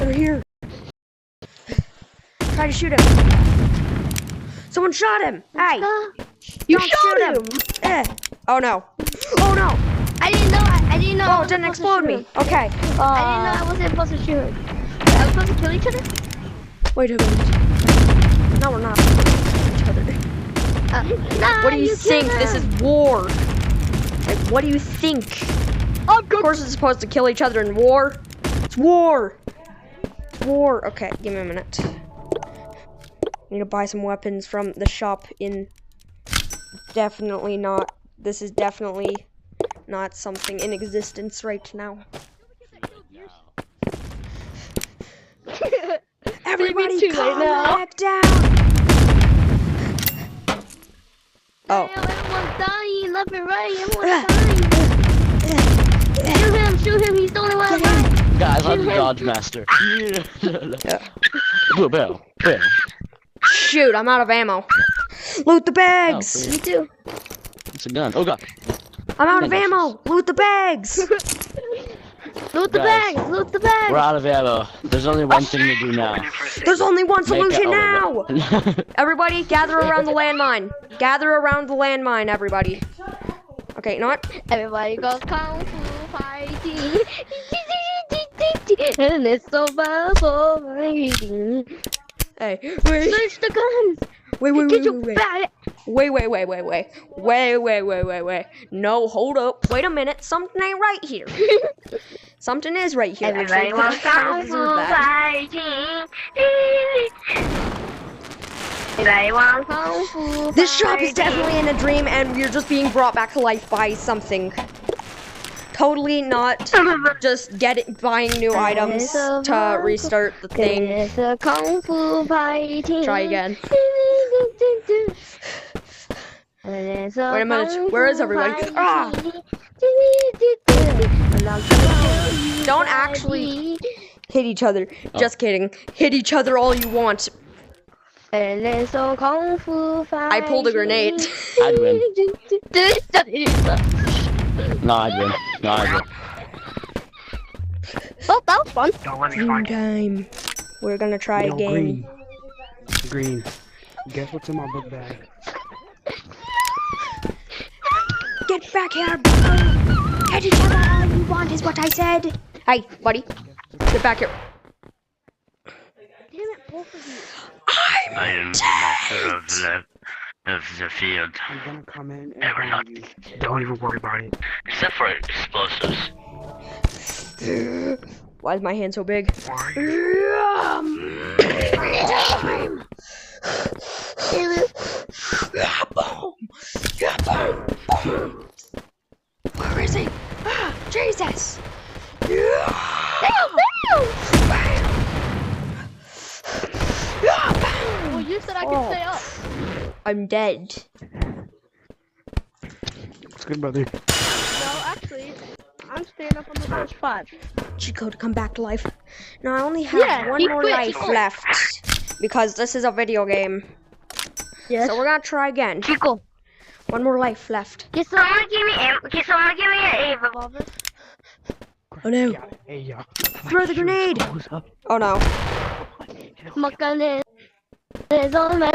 They're here. Try to shoot him. Someone shot him. Hey, You don't shot shoot him. Oh no. Oh no. I didn't know. I didn't know. Oh, it didn't explode me. Okay. I didn't know I wasn't supposed to shoot him. I was supposed to kill each other. Wait a minute. No, we're not. Each other. Nah, What do you think? killed This him. is war. Like, what do you think? Of course it's supposed to kill each other in war. It's war. It's war. Okay, give me a minute. I need to buy some weapons from the shop in... Definitely not. This is definitely not something in existence right now. Everybody too late calm now. back down. Oh. Damn, everyone's dying left and right. Everyone's dying. Shoot him. He's the only one alive. Guys, I'm the Dodge Master. Blue bell. Bell. Shoot, I'm out of ammo. Loot the bags. Me too. It's a gun. Oh god. I'm out of ammo. Loot the bags. Loot the Guys, bag. Loot the bag. We're out of ammo. There's only one thing to do now. There's only one solution Make now. it Everybody, gather around the landmine. Gather around the landmine, everybody. Okay, you know what? Everybody goes kung fu fighting. And it's so bad for fighting. Hey, wait. Search the guns. Get your bag. Wait. No, hold up. Wait a minute. Something ain't right here. Something is right here. Everybody Actually, wants kung fu fighting. Everybody wants kung fu. This shop is definitely in a dream, and we're just being brought back to life by something. Totally not just buying new items to restart the thing. It's a kung fu fighting. Try again. Wait Wait a minute. Where is everybody? Ah! Don't actually hit each other. Just kidding. Hit each other all you want. And it's a kung fu fighting. I pulled a grenade. I'd win. No, I'd win. No, I'd win. Oh, that was fun. Don't let me Dream find you. time. We're gonna try No, again. green. Guess what's in my book bag? Get back here, bro. Hit each other all you want is what I said. Hey, buddy. Get back here. Damn it, both of you. I am the master of the field. I'm gonna come in and Never not. find you. Don't even worry about it. Except for explosives. Why is my hand so big? Why are you? Where is he? Ah, Jesus! Well, you said I could stay up. I'm dead. It's good, brother. No, actually, I'm staying up on the first 5. Chico to come back to life. Now I only have Yeah, one he more quit. life left. Because this is a video game. Yes. So we're gonna try again. Chico. One more life left. Can someone give me a revolver? Oh no. Got it. Hey, y'all. Throw the grenade! Close up. Oh no. My gun is on